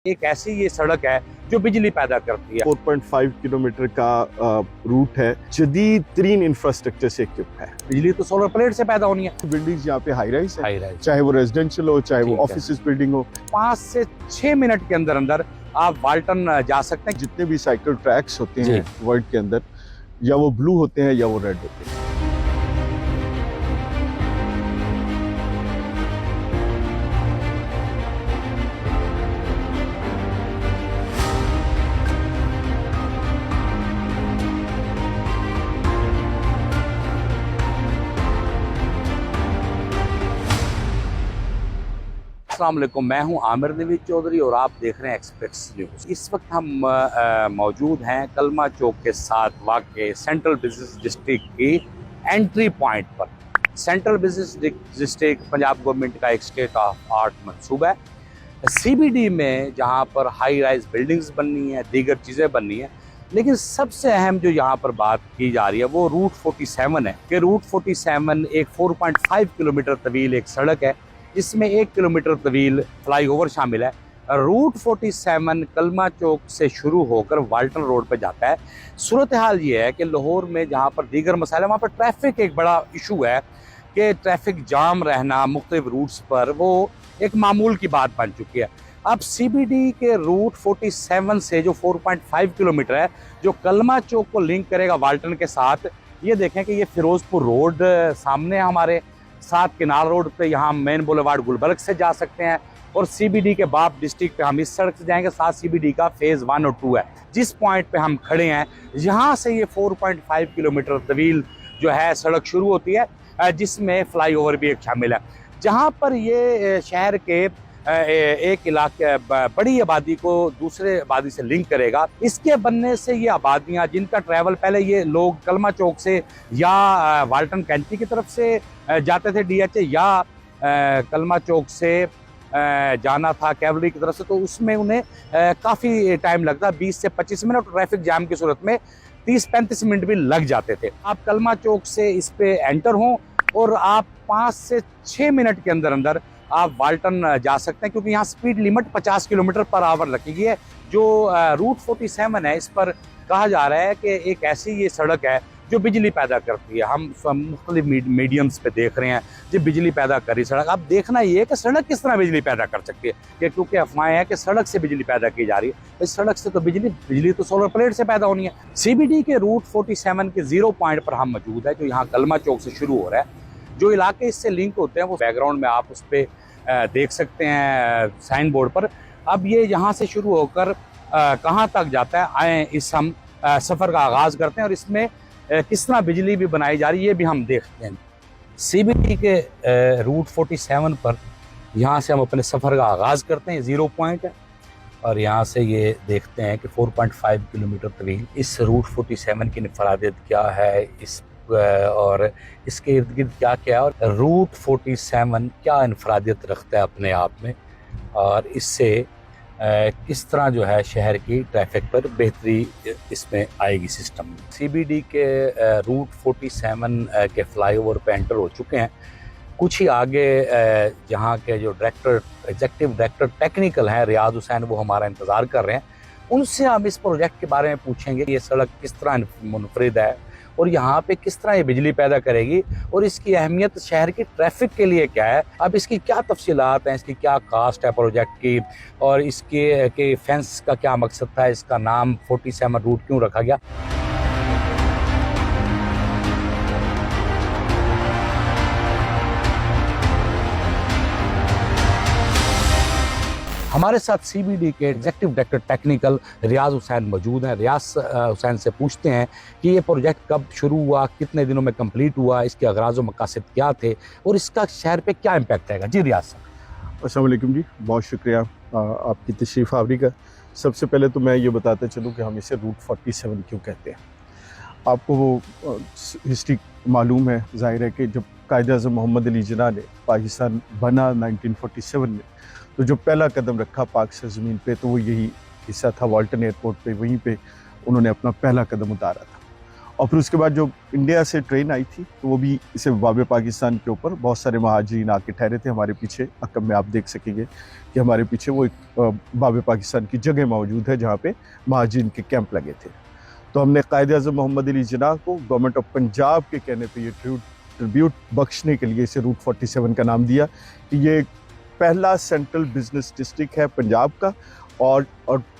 एक ऐसी ये सड़क है जो बिजली पैदा करती है। 4.5 किलोमीटर का रूट है, जदीद तरीन इंफ्रास्ट्रक्चर से इक्विप है। बिजली तो सोलर प्लेट से पैदा होनी है। बिल्डिंग्स यहाँ पे हाई राइज है, हाई राइज, चाहे वो रेजिडेंशियल हो चाहे वो ठीक है। ऑफिस बिल्डिंग हो। 5 से 6 मिनट के अंदर अंदर आप वाल्टन जा सकते हैं। जितने भी साइकिल ट्रैक्स होते जी। हैं वर्ल्ड के अंदर, या वो ब्लू होते हैं या वो रेड होते हैं। अस्सलाम वालेकुम, मैं हूं आमिर नवीद चौधरी और आप देख रहे हैं एक्सप्रेस न्यूज़। इस वक्त हम मौजूद हैं कलमा चौक के साथ वाक़ सेंट्रल बिजनेस डिस्ट्रिक्ट की एंट्री पॉइंट पर। Central business district Punjab government का एक स्टेट ऑफ आर्ट मंसूबा है। CBD में जहां पर हाई राइज बिल्डिंग्स बननी है, दीगर चीज़ें बननी है, लेकिन सबसे अहम जो यहाँ पर बात की जा रही है वो रूट 47 है कि रूट 47 एक 4.5 किलोमीटर तवील एक सड़क है, जिसमें 1 किलोमीटर तवील फ्लाईओवर शामिल है। रूट 47 कलमा चौक से शुरू होकर वाल्टन रोड पर जाता है। सूरत हाल ये है कि लाहौर में जहाँ पर दीगर मसाइल है, वहाँ पर ट्रैफिक एक बड़ा इशू है कि ट्रैफिक जाम रहना मुख्तलिफ रूट्स पर वो एक मामूल की बात बन चुकी है। अब CBD के रूट 47 से जो 4.5 किलोमीटर है, जो कलमा चौक को लिंक करेगा वाल्टन के साथ, ये देखें कि ये फिरोजपुर रोड सामने हमारे साथ किनार रोड पे, यहाँ मेन बुलेवार्ड गुलबर्ग से जा सकते हैं और CBD के बाप डिस्ट्रिक्ट पे हम इस सड़क से जाएंगे। साथ CBD का फेज़ 1 और 2 है। जिस पॉइंट पे हम खड़े हैं, यहाँ से ये 4.5 किलोमीटर तवील जो है सड़क शुरू होती है, जिसमें फ्लाईओवर भी एक शामिल है। जहाँ पर ये शहर के एक इलाके बड़ी आबादी को दूसरे आबादी से लिंक करेगा। इसके बनने से ये आबादियाँ जिनका ट्रैवल पहले ये लोग कलमा चौक से या वाल्टन कैंटी की तरफ से जाते थे DHA, या कलमा चौक से जाना था कैवलरी की तरफ से, तो उसमें उन्हें काफ़ी टाइम लगता, 20 से 25 मिनट, ट्रैफिक जाम की सूरत में 30-35 मिनट भी लग जाते थे। आप कलमा चौक से इस पे एंटर हों और आप 5 से 6 मिनट के अंदर अंदर आप वाल्टन जा सकते हैं, क्योंकि यहाँ speed limit 50 kilometre per hour रखी गई है। जो रूट 47 है, इस पर कहा जा रहा है कि एक ऐसी ये सड़क है जो बिजली पैदा करती है। हम मुख्तलिफ मीडियम्स पे देख रहे हैं जो बिजली पैदा करी सड़क। अब देखना ये है कि सड़क किस तरह बिजली पैदा कर सकती है, कि क्योंकि अफवाहें हैं कि सड़क से बिजली पैदा की जा रही है। इस सड़क से तो बिजली तो सोलर प्लेट से पैदा होनी है। CBD के रूट 47 के 0 पॉइंट पर हम मौजूद है, जो यहाँ कलमा चौक से शुरू हो रहा है। जो इलाके इससे लिंक होते हैं वो बैकग्राउंड में आप उस पर देख सकते हैं साइन बोर्ड पर। अब ये यहाँ से शुरू होकर कहाँ तक जाता है, आए इस हम सफ़र का आगाज़ करते हैं और इसमें किस तरह बिजली भी बनाई जा रही है ये भी हम देखते हैं। CBD के रूट 47 पर यहाँ से हम अपने सफ़र का आगाज़ करते हैं। 0 पॉइंट है और यहाँ से ये देखते हैं कि 4.5 किलोमीटर तवील इस रूट 47 की इनफरादियत क्या है, इस और इसके इर्द गिर्द क्या क्या है, और रूट 47 क्या इनफरादियत रखता है अपने आप में, और इससे किस तरह जो है शहर की ट्रैफिक पर बेहतरी इसमें आएगी सिस्टम में। CBD के रूट 47 के फ्लाईओवर पे एंटर हो चुके हैं। कुछ ही आगे जहाँ के जो एग्जीक्यूटिव डायरेक्टर टेक्निकल हैं रियाज हुसैन, वो हमारा इंतज़ार कर रहे हैं। उनसे हम इस प्रोजेक्ट के बारे में पूछेंगे, ये सड़क किस तरह मुनफरिद है और यहाँ पे किस तरह ये बिजली पैदा करेगी और इसकी अहमियत शहर की ट्रैफिक के लिए क्या है, अब इसकी क्या तफसीलात हैं, इसकी क्या कास्ट है प्रोजेक्ट की, और इसके के फेंस का क्या मकसद था, इसका नाम 47 रूट क्यों रखा गया। हमारे साथ CBD के एग्जीक्यूटिव डायरेक्टर टेक्निकल रियाज हुसैन मौजूद हैं। रियाज हुसैन से पूछते हैं कि ये प्रोजेक्ट कब शुरू हुआ, कितने दिनों में कंप्लीट हुआ, इसके अगराज़ व मकासद क्या थे और इसका शहर पे क्या इम्पैक्ट आएगा। जी रियाज साहब। अस्सलाम वालेकुम जी, बहुत शुक्रिया आपकी तशरीफ़ आवरी का। सबसे पहले तो मैं ये बताते चलूँ कि हम इसे रूट 47 क्यों कहते हैं। आपको वो हिस्ट्री मालूम है, ज़ाहिर है कि जब कायद-ए-आज़म मोहम्मद अली जिन्ना ने पाकिस्तान बना 1947 में, तो जो पहला कदम रखा पाक सरज़मीन पे, तो वो यही हिस्सा था वाल्टन एयरपोर्ट पे। वहीं पे उन्होंने अपना पहला कदम उतारा था और फिर उसके बाद जो इंडिया से ट्रेन आई थी तो वो भी इसे बाबे पाकिस्तान के ऊपर बहुत सारे महाजरीन आके ठहरे थे हमारे पीछे। अकब में आप देख सकेंगे कि हमारे पीछे वो एक बाबे पाकिस्तान की जगह मौजूद है जहाँ पे महाजरीन के कैंप लगे थे। तो हमने कायद-ए-आज़म मोहम्मद अली जिन्नाह को गवर्नमेंट ऑफ पंजाब के कहने पे ये ट्रिब्यूट बख्शने के लिए इसे रूट 47 का नाम दिया कि ये पहला सेंट्रल बिजनेस डिस्ट्रिक्ट है पंजाब का और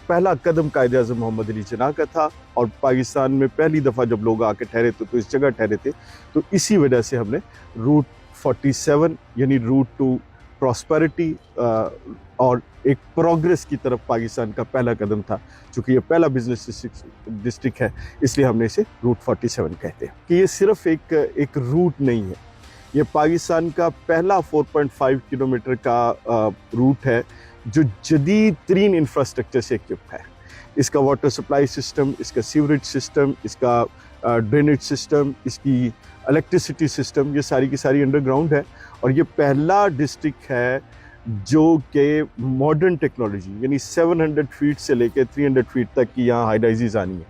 पहला कदम कायद-ए-आज़म मोहम्मद अली जिन्नाह का था। और पाकिस्तान में पहली दफ़ा जब लोग आके ठहरे थे तो इस जगह ठहरे थे, तो इसी वजह से हमने रूट 47 यानी रूट टू प्रॉस्पेरिटी और एक प्रोग्रेस की तरफ पाकिस्तान का पहला कदम था। चूँकि ये पहला बिजनेस डिस्ट्रिक्ट है इसलिए हमने इसे रूट 47 कहते हैं। कि ये सिर्फ एक रूट नहीं है, ये पाकिस्तान का पहला 4.5 किलोमीटर का रूट है जो जदीद तरीन इंफ्रास्ट्रक्चर से इक्विप्ड है। इसका वाटर सप्लाई सिस्टम, इसका सीवरेज सिस्टम, इसका ड्रेनेज सिस्टम, इसकी इलेक्ट्रिसिटी सिस्टम, ये सारी की सारी अंडरग्राउंड है। और ये पहला डिस्ट्रिक्ट है जो कि मॉडर्न टेक्नोलॉजी यानी 700 फीट से लेकर 300 फीट तक की यहाँ हाई राइजेज आनी है,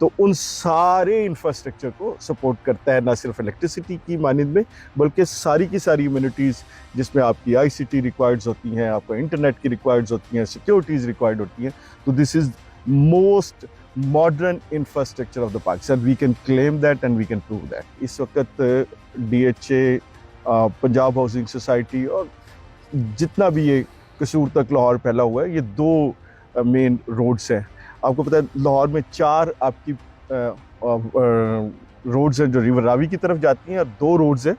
तो उन सारे इंफ्रास्ट्रक्चर को सपोर्ट करता है, ना सिर्फ इलेक्ट्रिसिटी की मानद में बल्कि सारी की सारी इम्यूनिटीज़ जिसमें आपकी ICT रिक्वायर्ड्स होती हैं, आपको इंटरनेट की रिक्वायर्ड्स होती हैं, सिक्योरिटीज़ रिक्वायर्ड होती हैं। तो this is most modern infrastructure of the Pakistan, we can claim that and we can prove that. इस वक्त DHA, पंजाब हाउसिंग सोसाइटी और जितना भी ये कसूर तक लाहौर फैला हुआ है, ये 2 मेन रोड्स हैं। आपको पता है लाहौर में 4 आपकी रोड्स हैं जो रिवर रावी की तरफ जाती हैं और 2 रोड्स हैं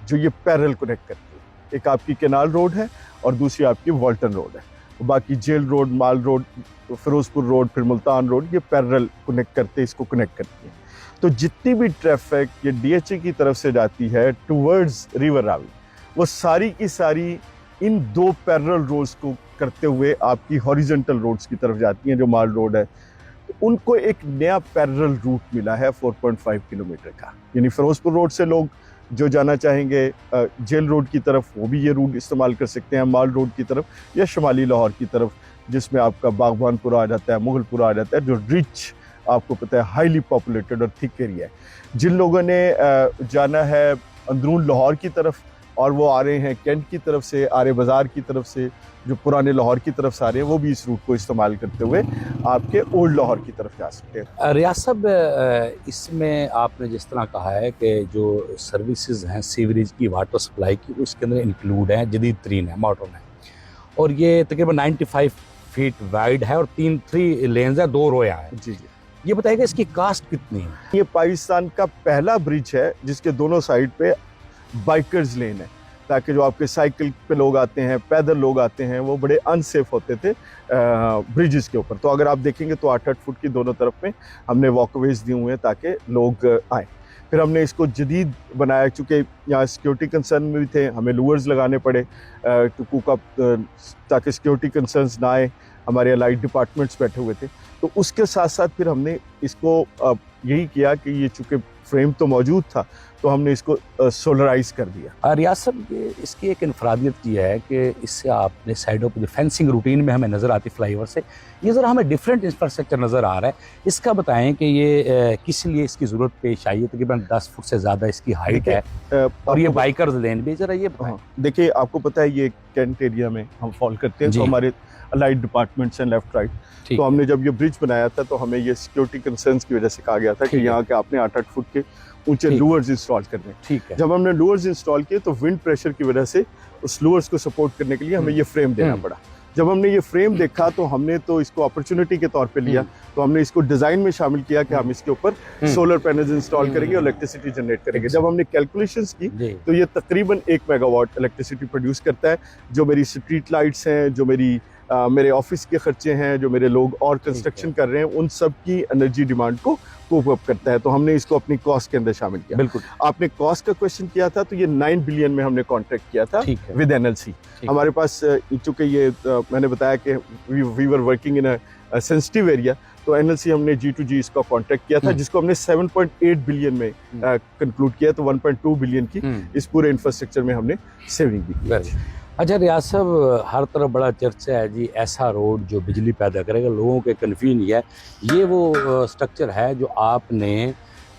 जो ये पैरेलल कनेक्ट करती हैं। एक आपकी कैनाल रोड है और दूसरी आपकी वॉल्टन रोड है। बाकी जेल रोड, माल रोड, फिरोजपुर रोड, फिर मुल्तान रोड, ये पैरेलल कनेक्ट करते इसको कनेक्ट करती हैं। तो जितनी भी ट्रैफिक ये DHA की तरफ से जाती है टूवर्ड्स रिवर रावी, वो सारी की सारी इन 2 पैरेलल रोड्स को करते हुए आपकी हॉरिजॉन्टल रोड्स की तरफ जाती हैं जो माल रोड है। तो उनको एक नया पैरेलल रूट मिला है 4.5 किलोमीटर का, यानी फिरोजपुर रोड से लोग जो जाना चाहेंगे जेल रोड की तरफ वो भी ये रूट इस्तेमाल कर सकते हैं, माल रोड की तरफ या शुमाली लाहौर की तरफ जिसमें आपका बागबानपुरा आ जाता है, मुगलपुरा आ जाता है, जो रिच आपको पता है हाईली पॉपुलेटेड और थिक एरिया है। जिन लोगों ने जाना है अंदरून लाहौर की तरफ और वो आ रहे हैं कैंट की तरफ से, आरे बाज़ार की तरफ से, जो पुराने लाहौर की तरफ से आ रहे हैं, वो भी इस रूट को इस्तेमाल करते हुए आपके ओल्ड लाहौर की तरफ जा सकते हैं। रियाज साहब, इसमें आपने जिस तरह कहा है कि जो सर्विसेज हैं सीवरेज की, वाटर सप्लाई की, वो इसके अंदर इंक्लूड हैं, जदीद तरीन है, मॉडर्न है, और ये तकरीबन 95 फीट वाइड है और 3 लेन्स है, 2 रोया है। जी जी। ये बताइएगा इसकी कास्ट कितनी है? ये पाकिस्तान का पहला ब्रिज है जिसके दोनों साइड पे बाइकर्स लेन है, ताकि जो आपके साइकिल पे लोग आते हैं, पैदल लोग आते हैं, वो बड़े अनसेफ होते थे ब्रिजेस के ऊपर। तो अगर आप देखेंगे तो 8-8 फुट की दोनों तरफ में हमने वॉकवेज दिए हुए हैं ताकि लोग आए। फिर हमने इसको जदीद बनाया, चूँकि यहाँ सिक्योरिटी कंसर्न भी थे, हमें लूअर्स लगाने पड़े ताकि सिक्योरिटी कंसर्न्स ना आए। हमारे अलाइड डिपार्टमेंट्स बैठे हुए थे, तो उसके साथ साथ फिर हमने इसको यही किया कि ये चूँकि फ्रेम तो मौजूद था तो हमने इसको सोलराइज कर दिया। रियाज साहब, इसकी एक इनफरादियत ये है कि इससे आपने साइडों पर जो फेंसिंग रूटीन में हमें नज़र आती फ्लाईओवर से, ये ज़रा हमें डिफरेंट इंफ्रास्ट्रक्चर नज़र आ रहा है। इसका बताएं कि ये किस लिए इसकी ज़रूरत पेश आई है? तकरीबन 10 फुट से ज़्यादा इसकी हाइट है और ये बाइकर्स लेन भी, ज़रा ये बताएं। देखिए, आपको पता है ये कैंट एरिया में हम फॉल करते हैं, तो हमारे अलाइड डिपार्टमेंट्स हैं लेफ्ट राइट। तो हमने जब ये ब्रिज बनाया था तो हमें ये सिक्योरिटी कंसर्न्स की वजह से कहा गया था कि यहाँ के आपने 8-8 फुट के ऊंचे लूअर्स इंस्टॉल करने। ठीक है। जब हमने लूअर्स इंस्टॉल किए तो विंड प्रेशर की वजह से उस लूअर्स को सपोर्ट करने के लिए हमें ये फ्रेम देना पड़ा। जब हमने ये फ्रेम देखा तो हमने तो इसको अपॉर्चुनिटी के तौर पे लिया, तो हमने इसको डिज़ाइन में शामिल किया कि हम इसके ऊपर सोलर पैनल्स इंस्टॉल करेंगे और इलेक्ट्रिसिटी जनरेट करेंगे। जब हमने कैलकुलेशंस की तो ये तकरीबन 1 मेगावाट इलेक्ट्रिसिटी प्रोड्यूस करता है, जो मेरी स्ट्रीट लाइट्स हैं, जो मेरे ऑफिस के खर्चे हैं, जो मेरे लोग और कंस्ट्रक्शन कर रहे हैं, उन सब की एनर्जी डिमांड को कोप अप करता है। तो हमने इसको अपनी कॉस्ट के अंदर शामिल किया। बिल्कुल। आपने कॉस्ट का क्वेश्चन किया था, तो ये 9 बिलियन में हमने कॉन्ट्रैक्ट किया था विद NLC। हमारे पास चूँकि ये मैंने बताया कि we were working in a sensitive area, तो NLC हमने G2G इसका कॉन्ट्रैक्ट किया था, जिसको हमने 7.8 बिलियन में कंक्लूड किया। तो 1.2 बिलियन की इस पूरे इंफ्रास्ट्रक्चर में हमने सेविंग भी की। अच्छा रियाज साहब, हर तरफ बड़ा चर्चा है जी, ऐसा रोड जो बिजली पैदा करेगा। लोगों के कन्फ्यूजन ये है, ये वो स्ट्रक्चर है जो आपने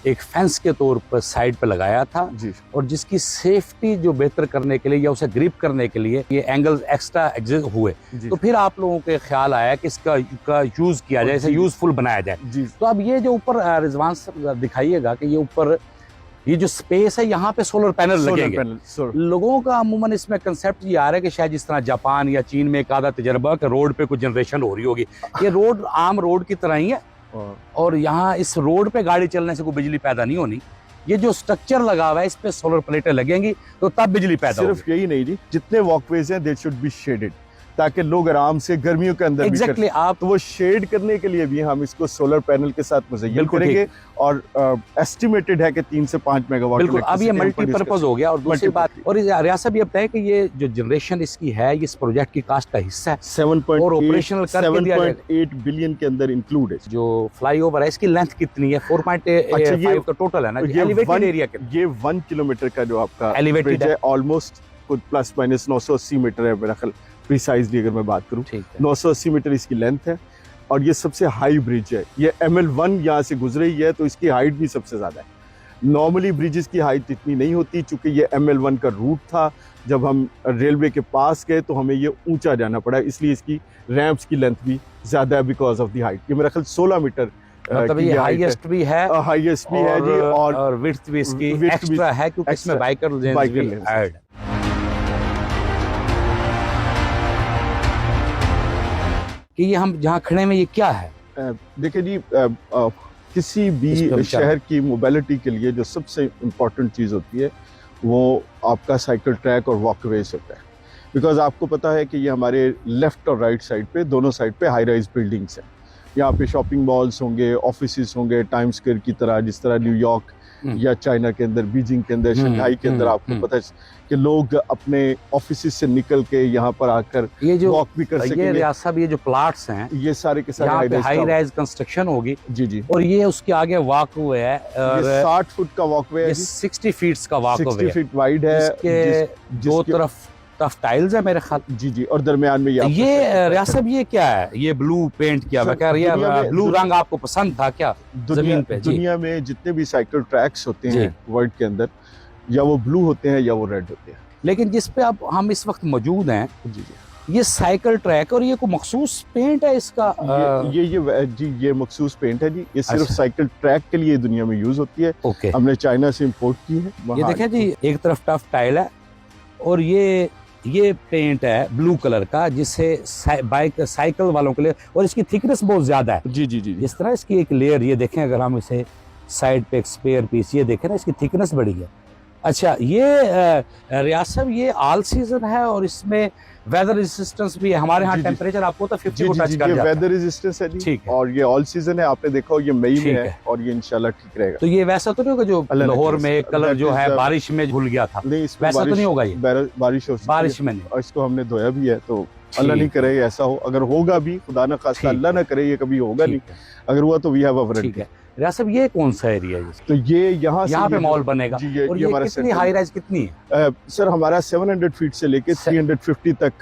एक फेंस के तौर पर साइड पे लगाया था, जी और जिसकी सेफ्टी जो बेहतर करने के लिए या उसे ग्रिप करने के लिए ये एंगल्स एक्स्ट्रा एग्जिस्ट हुए। जी तो फिर आप लोगों के ख्याल आया कि इसका यूज किया जाए, इसे जी। यूजफुल बनाया जाए। जी तो अब ये जो ऊपर रिजवान सर दिखाइएगा कि ये ऊपर ये जो स्पेस है यहाँ पे सोलर पैनल सोलर लगेंगे। पैनल लोगों का अमूमन इसमें कंसेप्ट ये आ रहा है कि शायद जिस तरह जापान या चीन में एक आधा तजर्बा कि रोड पे कुछ जनरेशन हो रही होगी, ये रोड आम रोड की तरह ही है, और यहाँ इस रोड पे गाड़ी चलने से कोई बिजली पैदा नहीं होनी। ये जो स्ट्रक्चर लगा हुआ है इस पे सोलर प्लेटें लगेंगी तो तब बिजली पैदा होगी। सिर्फ यही नहीं जी, जितने वॉकवेज हैं दे शुड बी शेडेड, ताकि लोग आराम से गर्मियों के अंदर भी कर एग्जैक्टली आप तो वो शेड करने के लिए भी हम इसको सोलर पैनल के साथ मुज़य्यन बिल्कुल करेंगे। और एस्टिमेटेड है कि 3 से 5 मेगावाट बिल्कुल अब ये मल्टीपर्पज हो गया। और दूसरी बात, और रियासत भी अब बताए कि ये जो जनरेशन इसकी है ये इस प्रोजेक्ट की कास्ट का हिस्सा है 7.8 और ऑपरेशनल करके दिया जाएगा। 7.8 बिलियन के अंदर इंक्लूड है। जो फ्लाईओवर है इसकी लेंथ कितनी है? 4.5 का टोटल है ना, ये एलिवेटेड एरिया के ये 1 किलोमीटर का जो आपका Elevated ब्रिज है। है, ऑलमोस्ट कुछ प्लस माइनस 980 मीटर है मेरा ख्याल, प्रिसाइजली अगर मैं बात करूं ठीक है। 980 मीटर इसकी लेंथ है, और ये सबसे हाई ब्रिज है। ये ML1 यहाँ से गुजर रही है तो इसकी हाइट भी सबसे ज़्यादा है। नॉर्मली ब्रिजेस की हाइट इतनी नहीं होती, चूंकि ये ML1 का रूट था। जब हम रेलवे के पास गए तो हमें ये ऊंचा जाना पड़ा, इसलिए इसकी रैंप्स की लेंथ भी ज़्यादा है बिकॉज ऑफ द हाइट। ये मेरा ख्याल 16 मीटर मतलब ये हाईएस्ट भी है हाईएस्ट भी है जी, और विड्थ भी इसकी width भी एक्स्ट्रा है क्योंकि इसमें extra- बाइकर लेन्स biker भी lanes। ऐड है। कि ये हम जहाँ खड़े में ये क्या है? देखिए जी, किसी इस पे भी हम शहर की मोबिलिटी के लिए जो सबसे इम्पोर्टेंट चीज़ होती है वो आपका साइकिल ट्रैक और वॉकवेज होता है। बिकॉज आपको पता है कि ये हमारे लेफ्ट और राइट साइड पे, दोनों साइड पे हाई राइज बिल्डिंग्स हैं। यहाँ पे शॉपिंग मॉल्स होंगे, ऑफिसेज होंगे, टाइम स्क्वायर की तरह, जिस तरह न्यूयॉर्क या चाइना के अंदर, बीजिंग के अंदर, शंघाई के अंदर आपको पता है कि लोग अपने ऑफिस से निकल के यहाँ पर आकर ये जो वॉक भी कर ये सकेंगे। रियासत ये जो प्लाट्स हैं ये सारे के यहाँ पे सारे हाई राइज कंस्ट्रक्शन होगी, जी जी, और ये उसके आगे वॉक वे है, और ये 60 फुट का वॉकवे ये है, 60 फीट का वॉक 60 वे है, फीट वाइड है, इसके दो जिसके- तरफ टफ टाइल्स है मेरे ख्याल। जी जी, और दरमियान में ये रियासत ये क्या है? ये ब्लू पेंट किया हुआ, सर, क्या दुनिया ये में- ब्लू रंग आपको पसंद था क्या? जमीन पे, जी। दुनिया में जितने भी साइकिल ट्रैक्स होते जी। हैं वर्ल्ड के अंदर, या वो ब्लू होते हैं या वो रेड होते हैं। लेकिन जिस पे अब हम इस वक्त मौजूद हैं जी जी, ये साइकिल ट्रैक, और ये कोई मखसूस पेंट है इसका? जी ये मखसूस पेंट है जी, ये सिर्फ अच्छा। साइकिल ट्रैक के लिए दुनिया में यूज होती है। ओके, हमने चाइना से इंपोर्ट की है। ये वहाँ- देखें जी, एक तरफ टफ टाइल है और ये पेंट है ब्लू कलर का, जिससे बाइक साइकिल वालों के लिए, और इसकी थिकनेस बहुत ज्यादा है। जी जी जी जी, इस तरह इसकी एक लेयर, ये देखें अगर हम इसे साइड पे एक स्पेयर पीस, ये देखें ना इसकी थिकनेस बड़ी है। अच्छा, ये रियासत ये ऑल सीजन है और इसमें वेदर रेजिस्टेंस भी है। हमारे यहाँ जी, जी। टेम्परेचर आपको तो 50 जी को जी टच जी, कर ये जाता है। वेदर रेजिस्टेंस है जी, ठीक है। और ये ऑल सीजन है। आपने देखा हो ये मई ठीक में है। है, और ये इंशाल्लाह ठीक रहेगा। तो ये वैसा तो नहीं होगा जो अल्लाह ने लाहौर किया, में कलर जो that है is, बारिश में घुल गया था, नहीं, इसमें वैसा तो नहीं होगा ये? बारिश हो सकती है। बारिश में नहीं। और इसको हमने धोया भी है, तो अल्लाह नहीं करे ऐसा हो। अगर होगा भी, खुदा ना खास्ता, ठीक अल्लाह है। ना करे ये कभी होगा नहीं। ठीक है, अगर हुआ तो वी हैव अ ठीक है। रियासत ये कौन सा एरिया है? तो ये यहाँ से यहाँ पे ये जो- मॉल बनेगा, जी, और ये ये हमारा कितनी सेंटर हाई है। राइज कितनी है? सर हमारा 700 फीट से लेके 350 तक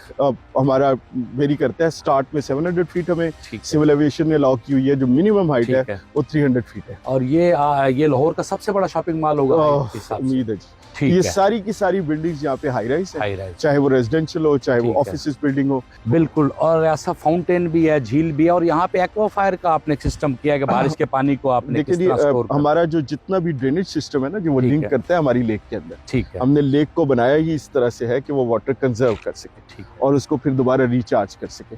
हमारा वेरी करता है। स्टार्ट में 700 फीट हमें ठीक है, सिविल एविएशन ने अलाउ की हुई है। जो मिनिमम हाइट है ठीक है। वो 300 फीट है। और ये लाहौर का सबसे बड़ा शॉपिंग मॉल होगा इस हिसाब से। उम्मीद है जी। ठीक ये है, सारी की सारी बिल्डिंग्स यहाँ पे हाई राइज है, हाई राइज, चाहे वो रेजिडेंशियल हो, चाहे वो ठीक है। ऑफिस बिल्डिंग हो। बिल्कुल। और ऐसा फाउंटेन भी है, झील भी है, और यहाँ पे एक्वाफायर का आपने सिस्टम किया है कि बारिश के पानी को आपने देखिए किस जी, तरह स्टोर करना। हमारा जो जितना भी ड्रेनेज सिस्टम है ना, जो वो ठीक लिंक है। करता है हमारी लेक के अंदर। ठीक है, हमने लेक को बनाया ही इस तरह से है कि वो वाटर कंजर्व कर सके ठीक है। और उसको फिर दोबारा रिचार्ज कर सके।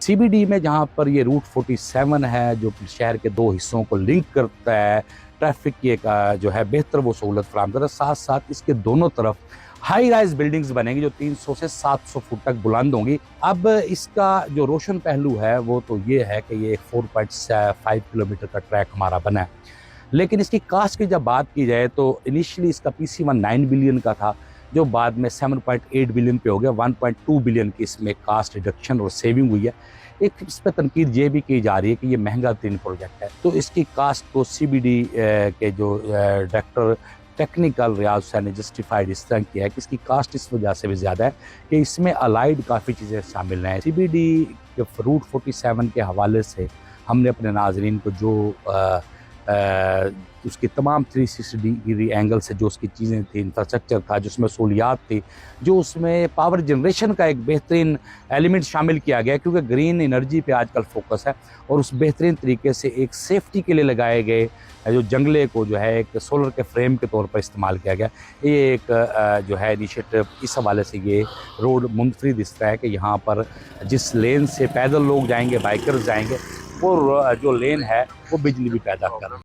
CBD में जहाँ पर ये रूट 47 है जो शहर के दो हिस्सों को लिंक करता है, ट्रैफिक की एक जो है बेहतर वो सहूलत फराहम करता है। साथ साथ इसके दोनों तरफ हाई राइज बिल्डिंग्स बनेंगी जो 300 से 700 फुट तक बुलंद होंगी। अब इसका जो रोशन पहलू है वो तो ये है कि ये 4.5 किलोमीटर का ट्रैक हमारा बना है, लेकिन इसकी कास्ट की जब बात की जाए तो इनिशियली इसका PC1 9 बिलियन का था, जो बाद में 7.8 बिलियन पे हो गया। 1.2 बिलियन की इसमें कास्ट रिडक्शन और सेविंग हुई है। एक इस पर तनकीद ये भी की जा रही है कि ये महंगा तीन प्रोजेक्ट है, तो इसकी कास्ट को CBD के जो डायरेक्टर टेक्निकल रियाज हुसैन ने जस्टिफाइड इस तरह किया है कि इसकी कास्ट इस वजह से भी ज़्यादा है कि इसमें अलाइड काफ़ी चीज़ें शामिल हैं। CBD के रूट 47 के हवाले से हमने अपने नाजरीन को जो उसकी तमाम 360 डिग्री एंगल से जो उसकी चीज़ें थी, इंफ्रास्ट्रक्चर था, जिसमें सहूलियात थी, जो उसमें पावर जनरेशन का एक बेहतरीन एलिमेंट शामिल किया गया, क्योंकि ग्रीन एनर्जी पे आजकल फोकस है। और उस बेहतरीन तरीके से एक सेफ्टी के लिए लगाए गए जो जंगले को जो है एक सोलर के फ्रेम के तौर पर इस्तेमाल किया गया। ये एक जो है इनिशिएटिव, इस हवाले से ये रोड मुनफरिद इस तरह है कि यहाँ पर जिस लेन से पैदल लोग जाएंगे, बाइकर्स जाएंगे, वो जो लेन है वो बिजली भी पैदा कर रहा है।